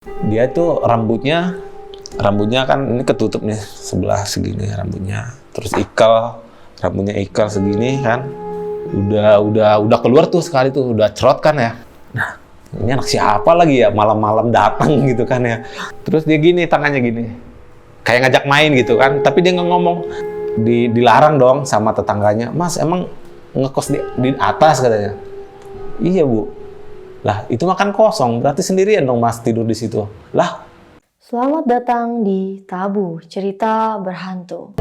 Dia tuh rambutnya kan ini ketutup nih sebelah segini rambutnya. Terus rambutnya ikal segini kan. Udah keluar tuh sekali tuh, udah cerot kan ya. Nah, ini anak siapa lagi ya malam-malam datang gitu kan ya. Terus dia gini tangannya gini. Kayak ngajak main gitu kan, tapi dia nggak ngomong. Dilarang dong sama tetangganya. Mas, emang ngekos di atas katanya. Iya, Bu. Lah, itu makan kosong, berarti sendirian dong Mas tidur di situ. Lah, Selamat datang di Tabu Cerita Berhantu.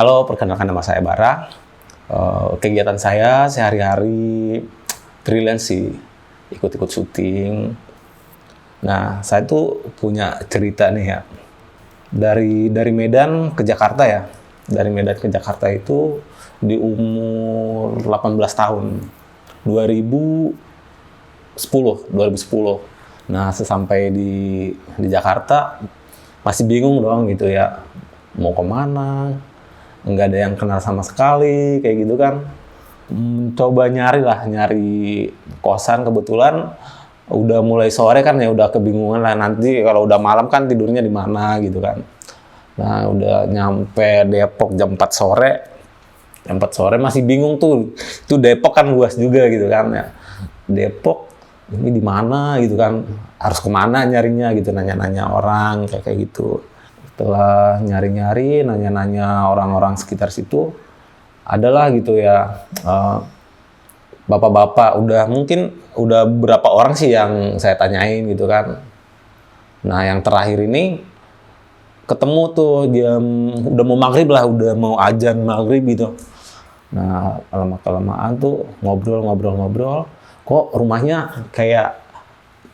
halo, perkenalkan nama saya Bara. Kegiatan saya sehari-hari freelance sih, ikut-ikut syuting. Nah, saya tuh punya cerita nih ya. Dari Medan ke Jakarta ya. Dari Medan ke Jakarta itu di umur 18 tahun. 2010. Nah, sesampai di Jakarta masih bingung dong gitu ya. Mau kemana? Nggak ada yang kenal sama sekali, kayak gitu kan. Coba nyari kosan, kebetulan udah mulai sore kan ya, udah kebingungan lah nanti kalau udah malam kan tidurnya di mana gitu kan. Nah, udah nyampe Depok jam 4 sore. Jam 4 sore masih bingung tuh. Itu Depok kan luas juga gitu kan ya. Depok ini di mana gitu kan. Harus kemana nyarinya gitu, nanya-nanya orang kayak gitu. Setelah nyari-nyari, nanya-nanya orang-orang sekitar situ, adalah gitu ya, bapak-bapak, udah berapa orang sih yang saya tanyain gitu kan. Nah, yang terakhir ini ketemu tuh udah mau maghrib lah, udah mau azan maghrib gitu. Nah, lama-kelamaan tuh ngobrol, kok rumahnya kayak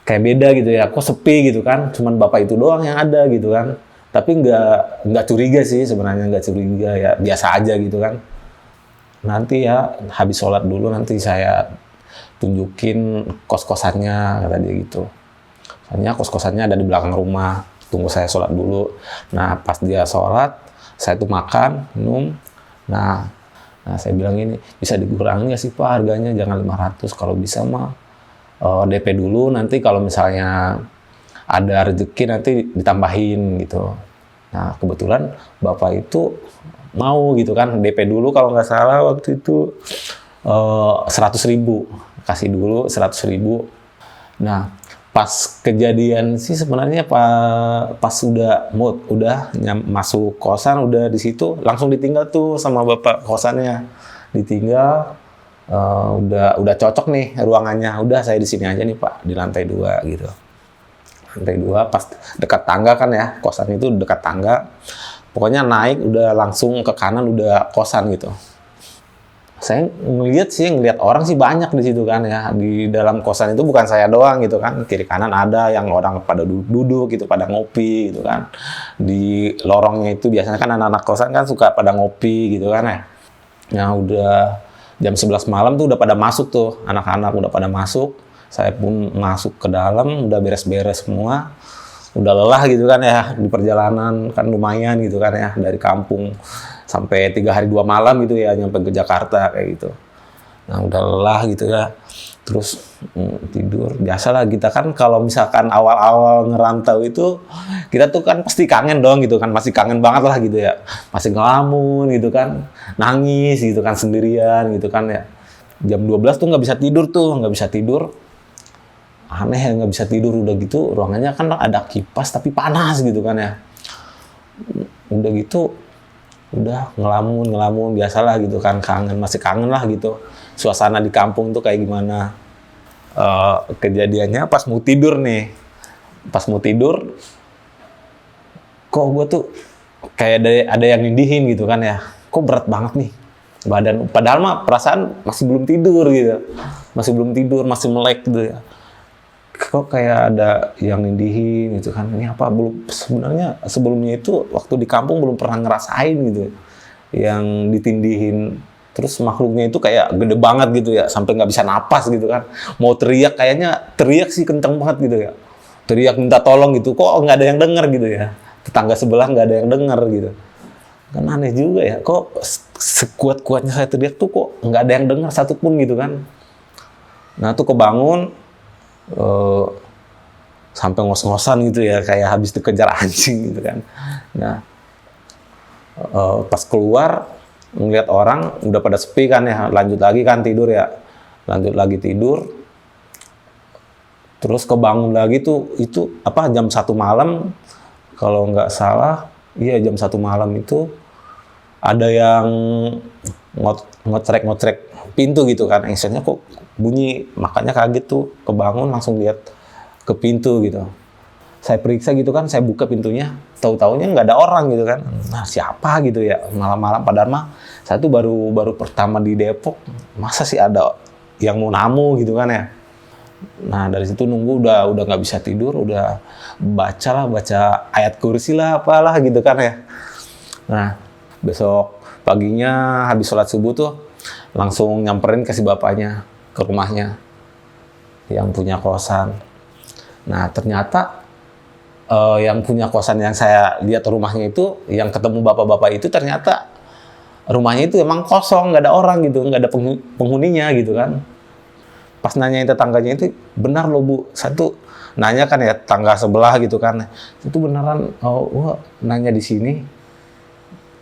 beda gitu ya, kok sepi gitu kan, cuman bapak itu doang yang ada gitu kan. Tapi nggak curiga sih sebenarnya, nggak curiga ya, biasa aja gitu kan. Nanti ya habis sholat dulu nanti saya tunjukin kos-kosannya, kata dia gitu. Soalnya kos-kosannya ada di belakang rumah, tunggu saya sholat dulu. Nah, pas dia sholat, saya tuh makan, minum. Nah saya bilang ini, bisa dikurangi nggak sih Pak harganya, jangan 500, kalau bisa mah DP dulu, nanti kalau misalnya ada rezeki nanti ditambahin gitu. Nah, kebetulan bapak itu mau gitu kan, DP dulu kalau nggak salah waktu itu 100.000, kasih dulu 100.000. Nah, pas kejadian sih sebenarnya pas udah masuk kosan, udah di situ langsung ditinggal tuh sama bapak kosannya, ditinggal. Udah cocok nih ruangannya, udah saya di sini aja nih Pak, di lantai 2 gitu. Lantai 2 pas dekat tangga kan ya, kosan itu dekat tangga. Pokoknya naik udah langsung ke kanan udah kosan gitu. Saya ngelihat orang sih banyak di situ kan ya. Di dalam kosan itu bukan saya doang gitu kan. Kiri kanan ada yang orang pada duduk gitu, pada ngopi gitu kan. Di lorongnya itu biasanya kan anak-anak kosan kan suka pada ngopi gitu kan ya. Nah, udah jam 11 malam tuh udah pada masuk tuh, anak-anak udah pada masuk. Saya pun masuk ke dalam, udah beres-beres semua. Udah lelah gitu kan ya, di perjalanan kan lumayan gitu kan ya, dari kampung sampai 3 hari 2 malam gitu ya, nyampe ke Jakarta kayak gitu. Nah, udah lelah gitu ya, terus tidur. Biasalah kita kan kalau misalkan awal-awal ngerantau itu, kita tuh kan pasti kangen dong gitu kan, masih kangen banget lah gitu ya. Masih ngelamun gitu kan, nangis gitu kan sendirian gitu kan ya. Jam 12 tuh nggak bisa tidur. Aneh ya, nggak bisa tidur, udah gitu ruangannya kan ada kipas tapi panas gitu kan ya. Udah gitu udah ngelamun biasalah gitu kan, masih kangen lah gitu suasana di kampung tuh kayak gimana. Kejadiannya pas mau tidur kok gue tuh kayak ada yang nindihin gitu kan ya, kok berat banget nih badan, padahal mah perasaan masih belum tidur gitu, masih melek gitu ya. Kok kayak ada yang nindihin gitu kan, ini apa, belum, sebenarnya sebelumnya itu waktu di kampung belum pernah ngerasain gitu yang ditindihin Terus makhluknya itu kayak gede banget gitu ya, sampai nggak bisa napas gitu kan. Mau teriak, kayaknya teriak sih kenceng banget gitu ya. Teriak minta tolong gitu, kok nggak ada yang denger gitu ya. Tetangga sebelah nggak ada yang denger gitu. Kan aneh juga ya, kok sekuat-kuatnya saya teriak tuh kok nggak ada yang denger satupun gitu kan. Nah tuh kebangun, sampai ngos-ngosan gitu ya, kayak habis dikejar anjing gitu kan. Nah pas keluar, ngeliat orang udah pada sepi kan ya, lanjut lagi kan tidur ya, lanjut lagi tidur, terus kebangun lagi tuh itu apa jam 1 malam kalau nggak salah, iya jam 1 malam itu ada yang ngocrek pintu gitu kan, istilahnya kok bunyi, makanya kaget tuh, kebangun langsung lihat ke pintu gitu. Saya periksa gitu kan, saya buka pintunya, tahu-taunya nggak ada orang gitu kan. Nah siapa gitu ya malam-malam, padahal mah saya tuh baru pertama di Depok, masa sih ada yang mau namu gitu kan ya. Nah dari situ nunggu udah nggak bisa tidur, udah baca ayat kursi lah apalah gitu kan ya. Nah besok paginya habis sholat subuh tuh langsung nyamperin ke si bapaknya ke rumahnya yang punya kosan. Nah ternyata yang punya kosan yang saya lihat rumahnya itu, yang ketemu bapak-bapak itu ternyata rumahnya itu emang kosong, nggak ada orang gitu, nggak ada penghuninya gitu kan. Pas nanyain tetangganya itu, benar loh Bu, satu nanya kan ya tetangga sebelah gitu kan, itu beneran, wah, nanya di sini,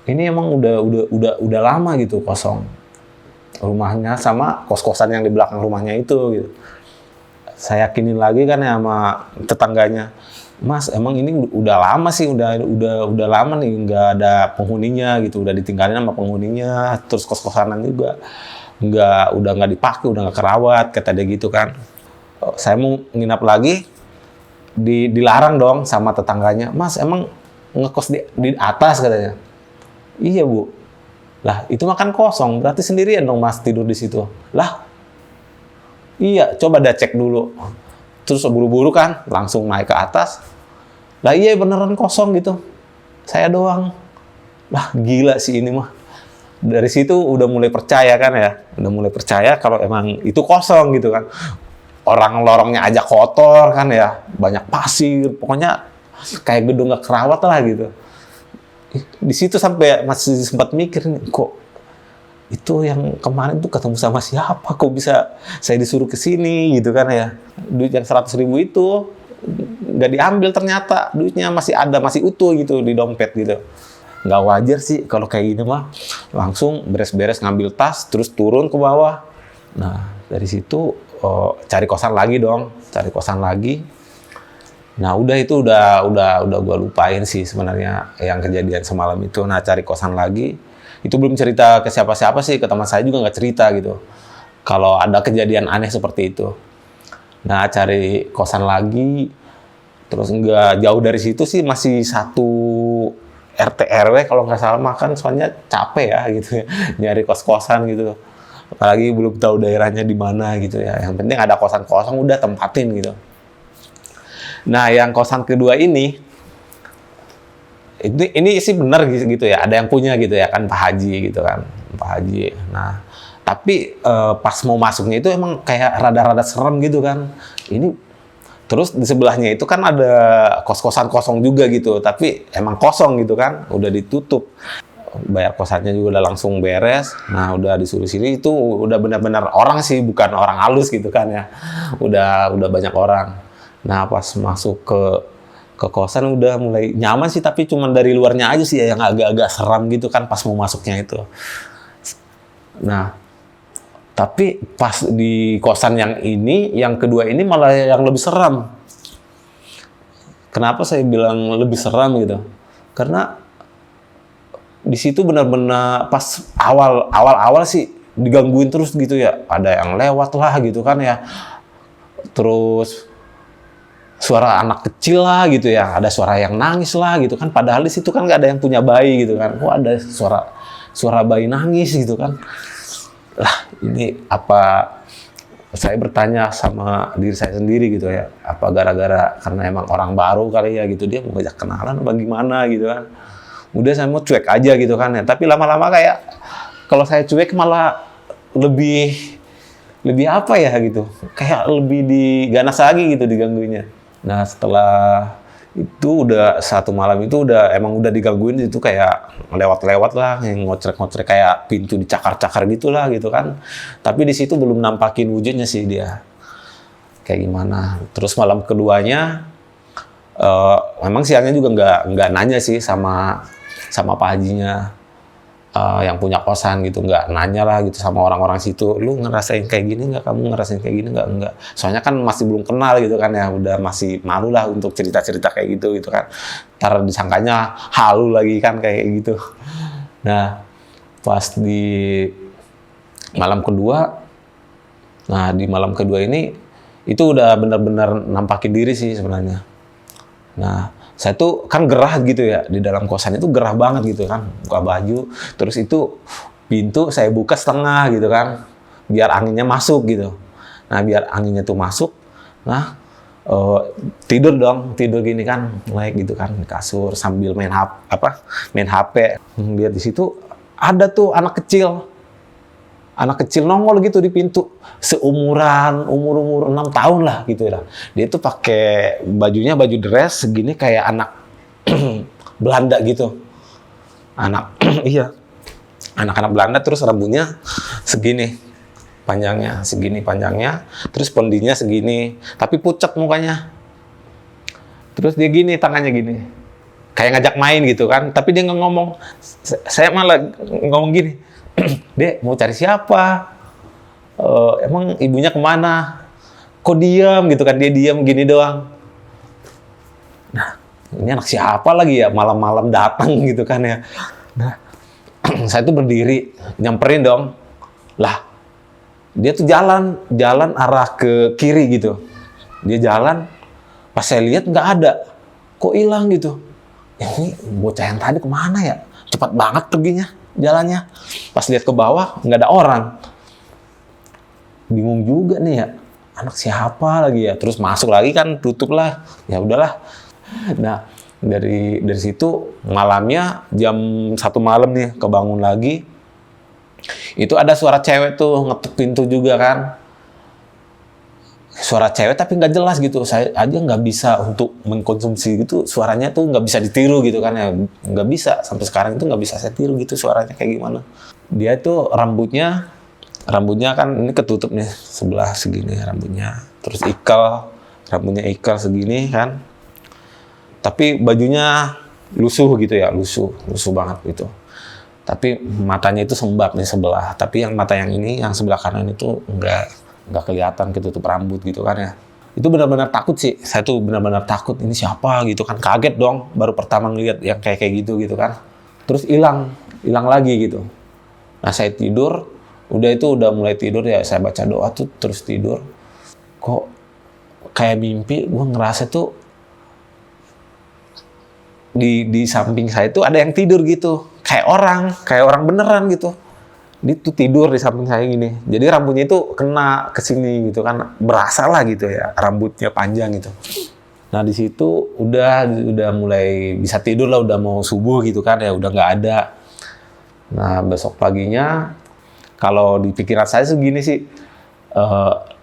ini emang udah lama gitu kosong rumahnya sama kos-kosan yang di belakang rumahnya itu gitu. Saya yakinin lagi kan ya sama tetangganya, Mas, emang ini udah lama sih, udah lama nih nggak ada penghuninya gitu, udah ditinggalin sama penghuninya, terus kos-kosanan juga udah nggak dipakai, udah nggak kerawat, kata dia gitu kan. Saya mau nginap lagi, dilarang dong sama tetangganya, Mas, emang ngekos di atas katanya. Iya Bu, lah itu makan kosong, berarti sendirian dong Mas tidur di situ. Lah, iya, coba dah cek dulu. Terus buru-buru kan, langsung naik ke atas. Lah iya beneran kosong gitu. Saya doang. Lah gila sih ini mah. Dari situ udah mulai percaya kan ya. Udah mulai percaya kalau emang itu kosong gitu kan. Orang lorongnya aja kotor kan ya. Banyak pasir. Pokoknya kayak gedung gak kerawat lah gitu. Di situ sampai masih sempat mikir, kok itu yang kemarin tuh ketemu sama siapa, kok bisa saya disuruh ke sini gitu kan ya. Duit yang 100.000 itu nggak diambil, ternyata duitnya masih ada, masih utuh gitu di dompet gitu. Nggak wajar sih kalau kayak gini mah. Langsung beres-beres ngambil tas terus turun ke bawah. Nah dari situ cari kosan lagi dong, cari kosan lagi. Nah udah itu udah gue lupain sih sebenarnya yang kejadian semalam itu. Nah cari kosan lagi. Itu belum cerita ke siapa-siapa sih, ke teman saya juga nggak cerita gitu. Kalau ada kejadian aneh seperti itu. Nah, cari kosan lagi, terus nggak jauh dari situ sih masih satu RT RW kalau nggak salah, makan soalnya capek ya gitu ya, nyari kos-kosan gitu. Apalagi belum tahu daerahnya di mana gitu ya. Yang penting ada kosan kosong udah tempatin gitu. Nah, yang kosan kedua ini sih benar gitu ya, ada yang punya gitu ya kan, Pak Haji gitu kan, Pak Haji. Nah tapi pas mau masuknya itu emang kayak rada-rada serem gitu kan. Ini terus di sebelahnya itu kan ada kos-kosan kosong juga gitu, tapi emang kosong gitu kan, udah ditutup. Bayar kosannya juga udah langsung beres. Nah udah disuruh sini, itu udah benar-benar orang sih, bukan orang halus gitu kan ya, udah banyak orang. Nah pas masuk ke kosan udah mulai nyaman sih, tapi cuman dari luarnya aja sih yang agak-agak seram gitu kan pas mau masuknya itu. Nah, tapi pas di kosan yang ini, yang kedua ini malah yang lebih seram. Kenapa saya bilang lebih seram gitu? Karena di situ benar-benar pas awal sih digangguin terus gitu ya. Ada yang lewat lah gitu kan ya. Terus suara anak kecil lah gitu ya, ada suara yang nangis lah gitu kan, padahal di situ kan nggak ada yang punya bayi gitu kan, kok ada suara bayi nangis gitu kan. Lah ini apa, saya bertanya sama diri saya sendiri gitu ya, apa gara-gara karena emang orang baru kali ya gitu, dia mau ngajak kenalan apa gimana gitu kan. Udah saya mau cuek aja gitu kan ya, tapi lama-lama kayak kalau saya cuek malah lebih apa ya gitu, kayak lebih diganas lagi gitu digangguinnya. Nah setelah itu udah satu malam itu emang udah digangguin itu kayak lewat-lewat lah, yang ngocrek-ngocrek kayak pintu dicakar-cakar gitulah gitu kan. Tapi di situ belum nampakin wujudnya sih dia kayak gimana. Terus malam keduanya memang siangnya juga nggak nanya sih sama Pak Hajinya, yang punya kosan gitu, nggak nanya lah gitu sama orang-orang situ, lu ngerasain kayak gini nggak, kamu ngerasain kayak gini nggak, soalnya kan masih belum kenal gitu kan ya, udah masih malu lah untuk cerita-cerita kayak gitu kan, ntar disangkanya halu lagi kan kayak gitu. Nah pas di malam kedua, di malam kedua ini itu udah benar-benar nampakin diri sih sebenarnya. Nah saya tuh kan gerah gitu ya, di dalam kosan itu gerah banget gitu kan, buka baju, terus itu pintu saya buka setengah gitu kan, biar anginnya masuk gitu. Nah biar anginnya tuh masuk, tidur gini kan, melek gitu kan di kasur sambil main HP. Lihat di situ ada tuh anak kecil nongol gitu di pintu, seumuran umur 6 tahun lah gitu lah. Dia tuh pakai baju dress segini kayak anak Belanda gitu. Iya. Anak-anak Belanda, terus rambutnya segini panjangnya, terus pondinya segini, tapi pucat mukanya. Terus dia gini, tangannya gini. Kayak ngajak main gitu kan, tapi dia nggak ngomong. Saya malah ngomong gini, Dek, mau cari siapa? Emang ibunya kemana? Kok diam gitu kan, dia diam gini doang. Nah, ini anak siapa lagi ya, malam-malam datang gitu kan ya. Nah, saya tuh berdiri, nyamperin dong. Lah, dia tuh jalan arah ke kiri gitu. Dia jalan, pas saya lihat nggak ada. Kok hilang gitu? Ini bocah yang tadi kemana ya? Cepat banget perginya jalannya. Pas lihat ke bawah nggak ada orang, bingung juga nih ya, anak siapa lagi ya. Terus masuk lagi kan, tutup lah, ya udahlah. Nah dari situ malamnya jam 1 malam nih kebangun lagi, itu ada suara cewek tuh ngetuk pintu juga kan, suara cewek tapi nggak jelas gitu. Saya aja nggak bisa untuk mengkonsumsi gitu, suaranya tuh nggak bisa ditiru gitu kan ya, nggak bisa, sampai sekarang itu nggak bisa saya tiru gitu suaranya kayak gimana. Dia tuh rambutnya kan ini ketutup nih sebelah segini rambutnya, terus rambutnya ikal segini kan, tapi bajunya lusuh gitu ya, lusuh banget gitu. Tapi matanya itu sembab nih sebelah, tapi yang mata yang ini, yang sebelah kanan itu nggak kelihatan, ketutup rambut gitu kan ya. Itu benar-benar takut sih, saya tuh benar-benar takut, ini siapa gitu kan, kaget dong, baru pertama ngeliat yang kayak gitu kan. Terus hilang lagi gitu. Nah saya tidur, udah mulai tidur ya, saya baca doa tuh terus tidur. Kok kayak mimpi, gue ngerasa tuh di samping saya tuh ada yang tidur gitu, kayak orang beneran gitu. Dia tuh tidur di samping saya gini. Jadi rambutnya itu kena ke sini gitu kan. Berasa lah gitu ya, rambutnya panjang gitu. Nah di situ udah mulai bisa tidur lah, udah mau subuh gitu kan ya, udah nggak ada. Nah besok paginya, kalau di pikiran saya segini sih,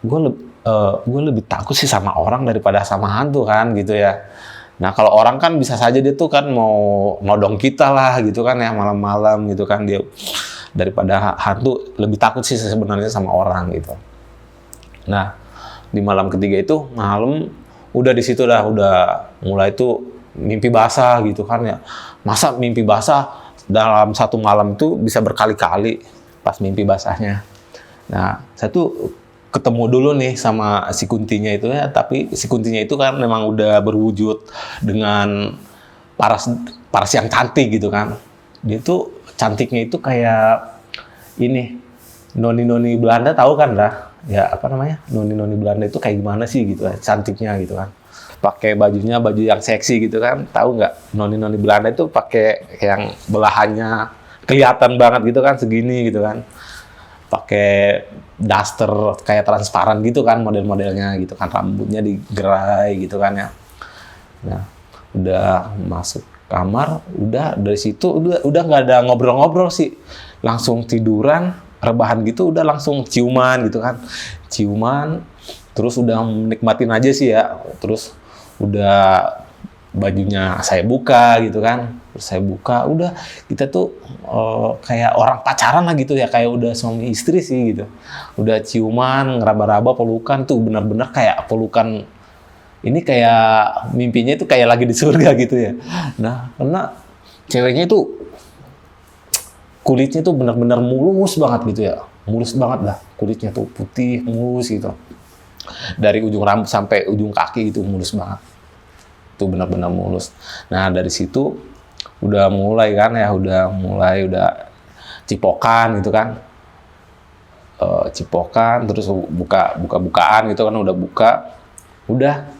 gue lebih takut sih sama orang daripada sama hantu kan gitu ya. Nah kalau orang kan bisa saja dia tuh kan mau nodong kita lah gitu kan ya, malam-malam gitu kan, dia daripada hantu lebih takut sih sebenarnya sama orang gitu. Nah di malam ketiga itu malam udah di situ udah mulai tuh mimpi basah gitu kan ya. Masa mimpi basah dalam satu malam itu bisa berkali-kali pas mimpi basahnya. Nah saya tuh ketemu dulu nih sama si Kuntinya itu ya, tapi si Kuntinya itu kan memang udah berwujud dengan paras yang cantik gitu kan. Dia tuh cantiknya itu kayak ini, noni-noni Belanda, tahu kan lah ya, apa namanya, noni-noni Belanda itu kayak gimana sih gitu ya, cantiknya gitu kan, pakai baju yang seksi gitu kan. Tahu nggak, noni-noni Belanda itu pakai yang belahannya kelihatan banget gitu kan, segini gitu kan, pakai daster kayak transparan gitu kan model-modelnya gitu kan, rambutnya digerai gitu kan ya. Nah udah masuk kamar, udah dari situ udah nggak ada ngobrol-ngobrol sih. langsung tiduran, rebahan gitu, udah langsung ciuman gitu kan. Ciuman, terus udah menikmatin aja sih ya. Terus udah bajunya saya buka gitu kan. Terus saya buka, udah kita tuh kayak orang pacaran lah gitu ya, kayak udah suami istri sih gitu. Udah ciuman, ngeraba-raba, pelukan tuh bener-bener kayak pelukan. Ini kayak mimpinya itu kayak lagi di surga gitu ya. Nah, karena ceweknya itu kulitnya tuh benar-benar mulus banget gitu ya. Mulus banget lah. Kulitnya tuh putih, mulus gitu. Dari ujung rambut sampai ujung kaki itu mulus banget. Itu benar-benar mulus. Nah, dari situ udah mulai kan ya, udah cipokan gitu kan. Cipokan, terus bukaan gitu kan, udah buka. Udah.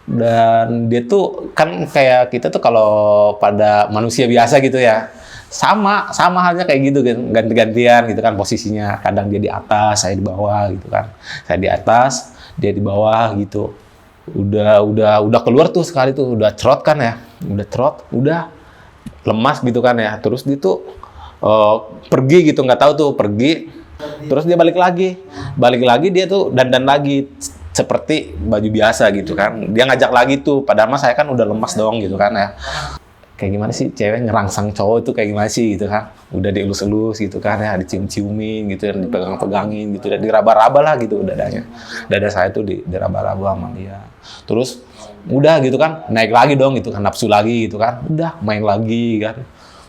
Dan dia tuh kan kayak kita tuh kalau pada manusia biasa gitu ya, sama halnya kayak gitu kan, ganti-gantian gitu kan posisinya. Kadang dia di atas, saya di bawah gitu kan. Saya di atas, dia di bawah gitu. Udah keluar tuh sekali tuh, udah cerot kan ya, udah lemas gitu kan ya. Terus dia tuh pergi gitu, nggak tahu tuh pergi. Terus dia balik lagi dia tuh dandan lagi seperti baju biasa gitu kan. Dia ngajak lagi tuh, padahal mah saya kan udah lemas dong gitu kan ya. Kayak gimana sih cewek ngerangsang cowok itu kayak gimana sih gitu kan. Udah dielus-elus gitu kan ya, dicium-ciumin gitu, dipegang-pegangin gitu, dan diraba-raba lah gitu dadanya. Dada saya tuh diraba-raba sama dia. Terus udah gitu kan, naik lagi dong gitu kan, nafsu lagi gitu kan. Udah main lagi kan,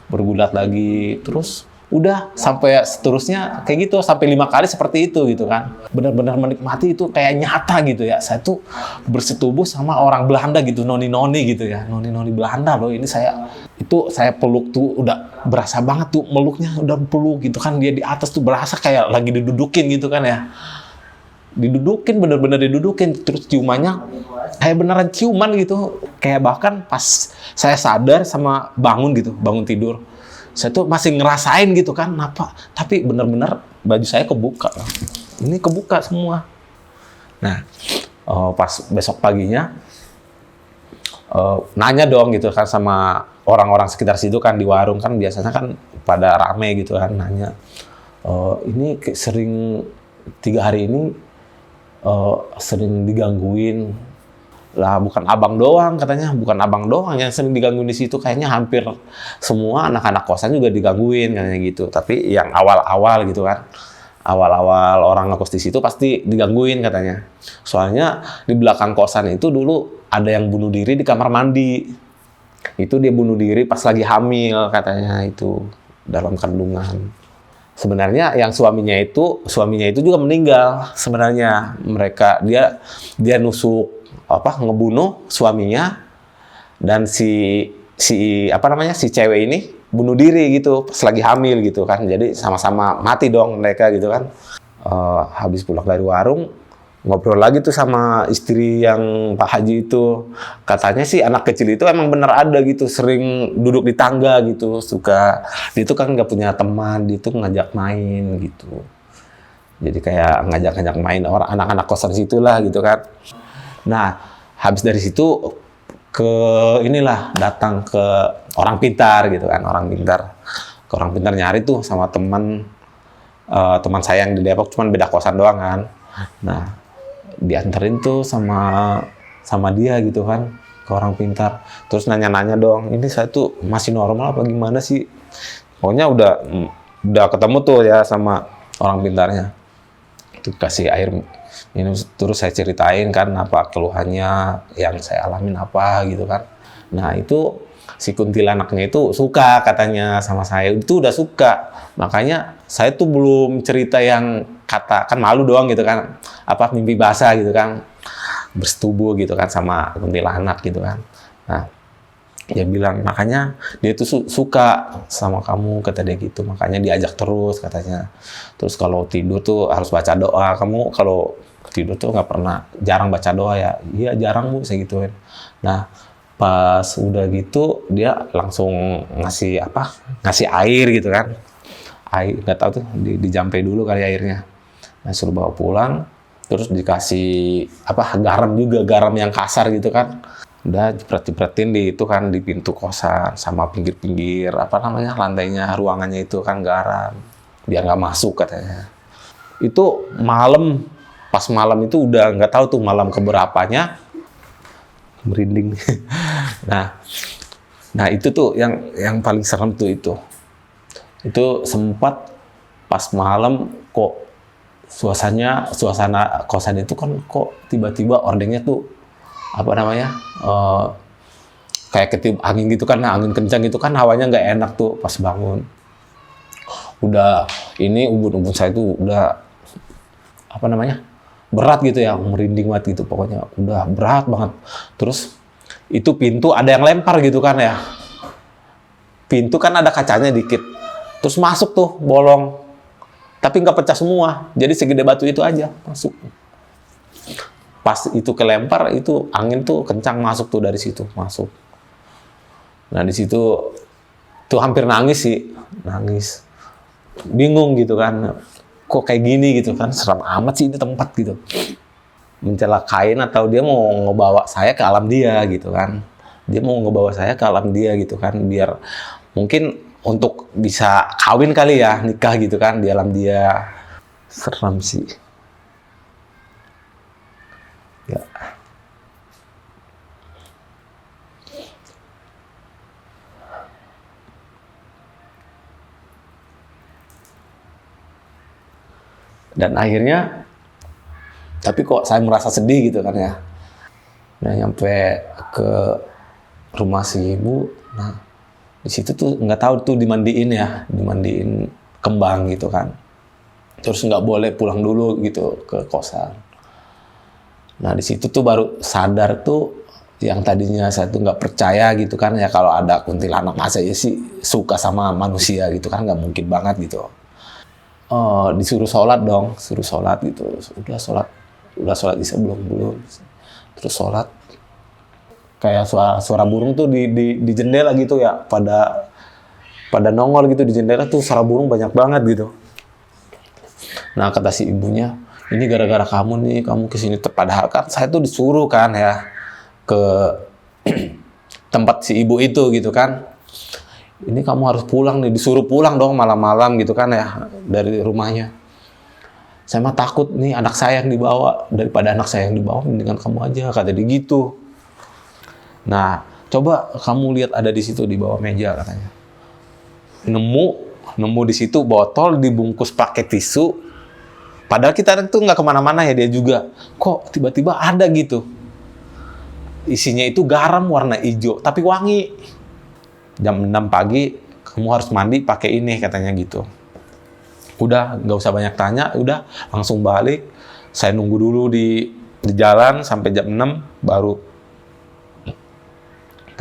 bergulat lagi. Terus udah sampai seterusnya kayak gitu, sampai 5 kali seperti itu gitu kan. Benar-benar menikmati itu kayak nyata gitu ya. Saya tuh bersetubuh sama orang Belanda gitu, noni-noni gitu ya. Noni-noni Belanda loh, ini saya peluk tuh udah berasa banget tuh meluknya, udah peluk gitu kan. Dia di atas tuh berasa kayak lagi didudukin gitu kan ya. Didudukin, bener-bener didudukin. Terus ciumannya kayak beneran ciuman gitu. Kayak bahkan pas saya sadar sama bangun tidur, saya tuh masih ngerasain gitu kan, tapi bener-bener baju saya kebuka. Ini kebuka semua. Nah, pas besok paginya, nanya dong gitu kan sama orang-orang sekitar situ kan, di warung kan biasanya kan pada rame gitu kan, nanya. Ini sering 3 hari ini sering digangguin. Lah bukan abang doang katanya, bukan abang doang yang sering digangguin di situ, kayaknya hampir semua anak-anak kosan juga digangguin katanya gitu. Tapi yang awal-awal gitu kan, awal-awal orang ngekos di situ pasti digangguin katanya. Soalnya di belakang kosan itu dulu ada yang bunuh diri di kamar mandi. Itu dia bunuh diri pas lagi hamil katanya, itu dalam kandungan. Sebenarnya yang suaminya itu juga meninggal sebenarnya. Dia nusuk ngebunuh suaminya, dan si cewek ini bunuh diri gitu pas lagi hamil gitu kan. Jadi sama-sama mati dong mereka gitu kan. Habis pulang dari warung, ngobrol lagi tuh sama istri yang Pak Haji itu. Katanya sih anak kecil itu emang bener ada gitu, sering duduk di tangga gitu, suka. Dia tuh kan nggak punya teman, dia tuh ngajak main gitu. Jadi kayak ngajak-ngajak main orang anak-anak kosan situlah gitu kan. Nah, habis dari situ datang ke orang pintar gitu kan, Ke orang pintar nyari tuh sama teman saya yang di Depok, cuman beda kosan doang kan. Nah, dianterin tuh sama dia gitu kan ke orang pintar. Terus nanya-nanya dong, ini saya tuh masih normal apa gimana sih? Pokoknya udah ketemu tuh ya sama orang pintarnya. Tuh kasih air minum, terus saya ceritain kan apa keluhannya yang saya alamin apa gitu kan. Nah, itu si kuntilanaknya itu suka katanya sama saya, itu udah suka. Makanya saya tuh belum cerita yang kata, kan malu doang gitu kan, mimpi basah gitu kan, bersetubuh gitu kan sama kuntilanak gitu kan. Nah, dia bilang makanya dia tuh suka sama kamu, kata dia gitu, makanya diajak terus katanya. Terus kalau tidur tuh harus baca doa. Kamu kalau tidur tuh jarang baca doa ya? Iya jarang Bu, saya gituin. Nah, pas udah gitu dia langsung ngasih air gitu kan. Air nggak tahu tuh dijampe dulu kali airnya. Nah, suruh bawa pulang, terus dikasih garam juga, garam yang kasar gitu kan. Udah jepret-jepretin di itu kan di pintu kosan sama pinggir-pinggir apa namanya lantainya ruangannya itu kan garam biar nggak masuk katanya. Itu malam, pas malam itu udah nggak tahu tuh malam keberapanya, merinding. Nah itu tuh yang paling serem tuh itu sempat pas malam kok suasana kosan itu kan kok tiba-tiba ordengnya tuh apa namanya kayak ketiup angin gitu kan, angin kencang gitu kan, hawanya nggak enak tuh pas bangun. Udah ini ubun-ubun saya tuh udah apa namanya berat gitu ya, merinding banget gitu pokoknya, udah berat banget. Terus itu pintu ada yang lempar gitu kan ya, pintu kan ada kacanya dikit, terus masuk tuh bolong, tapi nggak pecah semua, jadi segede batu itu aja masuk. Pas itu kelempar, itu angin tuh kencang masuk tuh dari situ, masuk. Nah di situ tuh hampir nangis sih, nangis. Bingung gitu kan, kok kayak gini gitu kan, seram amat sih ini tempat gitu. Mencelakain atau dia mau ngebawa saya ke alam dia gitu kan. Dia mau ngebawa saya ke alam dia gitu kan, biar mungkin untuk bisa kawin kali ya, nikah gitu kan di alam dia. Seram sih. Ya. Dan akhirnya, tapi kok saya merasa sedih gitu kan ya. Nah nyampe ke rumah si ibu, nah di situ tuh nggak tahu tuh dimandiin kembang gitu kan. Terus nggak boleh pulang dulu gitu ke kosan. Nah di situ tuh baru sadar tuh yang tadinya saya tuh nggak percaya gitu kan ya kalau ada kuntilanak, masa ya sih suka sama manusia gitu kan, nggak mungkin banget gitu. Disuruh sholat dong, suruh sholat gitu. Udah sholat isya belum. Terus sholat, kayak suara burung tuh di jendela gitu ya, pada nongol gitu di jendela tuh, suara burung banyak banget gitu. Nah kata si ibunya, ini gara-gara kamu nih, kamu kesini. Padahal kan saya tuh disuruh kan ya ke tempat si ibu itu gitu kan. Ini kamu harus pulang nih, disuruh pulang dong malam-malam gitu kan ya dari rumahnya. Saya mah takut nih anak saya yang dibawa, daripada anak saya yang dibawa mendingan kamu aja, kata dia gitu. Nah coba kamu lihat ada di situ di bawah meja katanya. Nemu di situ botol dibungkus pakai tisu. Padahal kita tuh nggak kemana-mana ya, dia juga. Kok tiba-tiba ada gitu. Isinya itu garam warna hijau, tapi wangi. Jam 6 pagi, kamu harus mandi pakai ini, katanya gitu. Udah, nggak usah banyak tanya, udah langsung balik. Saya nunggu dulu di jalan sampai jam 6, baru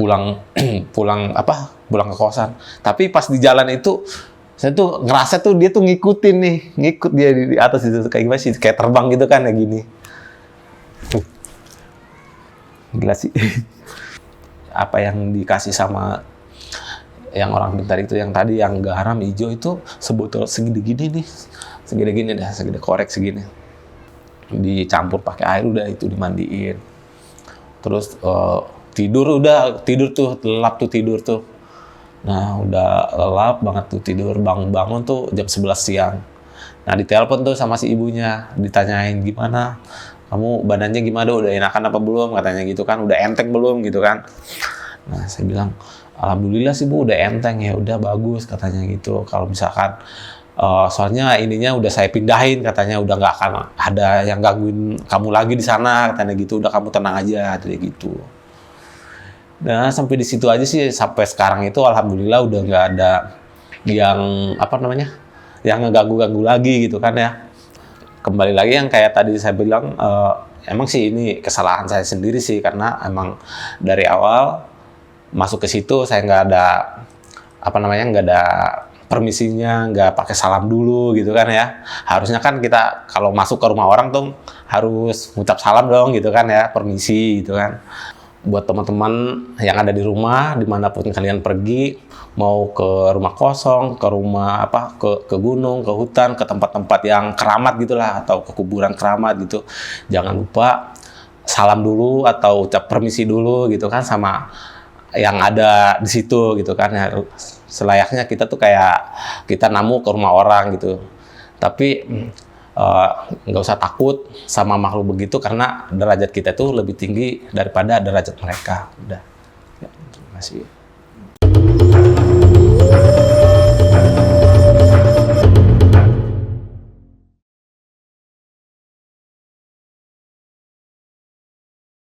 pulang ke kosan. Tapi pas di jalan itu, saya tuh ngerasa tuh dia tuh ngikut dia di atas itu kayak gimana sih, kayak terbang gitu kan ya gini. Gila sih. Apa yang dikasih sama yang orang pintar itu, yang tadi yang garam hijau itu sebotol segede gini dah, segede korek segini. Dicampur pakai air, udah itu dimandiin. Terus tidur tuh, lelap tuh tidur tuh. Nah, udah lelap banget tuh tidur, bangun tuh jam 11 siang. Nah, ditelepon tuh sama si ibunya, ditanyain gimana, kamu badannya gimana, udah enakan apa belum, katanya gitu kan, udah enteng belum gitu kan. Nah, saya bilang, alhamdulillah sih Bu, udah enteng ya, udah bagus katanya gitu. Kalau misalkan, soalnya ininya udah saya pindahin, katanya udah nggak akan ada yang gangguin kamu lagi di sana, katanya gitu, udah kamu tenang aja, katanya gitu. Nah sampai di situ aja sih, sampai sekarang itu alhamdulillah udah nggak ada yang yang ngeganggu-ganggu lagi gitu kan ya. Kembali lagi yang kayak tadi saya bilang, emang sih ini kesalahan saya sendiri sih, karena emang dari awal masuk ke situ saya nggak ada permisinya, nggak pakai salam dulu gitu kan ya. Harusnya kan kita kalau masuk ke rumah orang tuh harus ngucap salam dong gitu kan ya, permisi gitu kan. Buat teman-teman yang ada di rumah, dimanapun kalian pergi, mau ke rumah kosong, ke rumah ke gunung, ke hutan, ke tempat-tempat yang keramat gitulah, atau ke kuburan keramat gitu, jangan lupa salam dulu atau ucap permisi dulu gitu kan sama yang ada di situ gitu kan ya. Selayaknya kita tuh kayak kita namu ke rumah orang gitu. Tapi nggak usah takut sama makhluk begitu karena derajat kita tuh lebih tinggi daripada derajat mereka. Udah. Ya, terima kasih.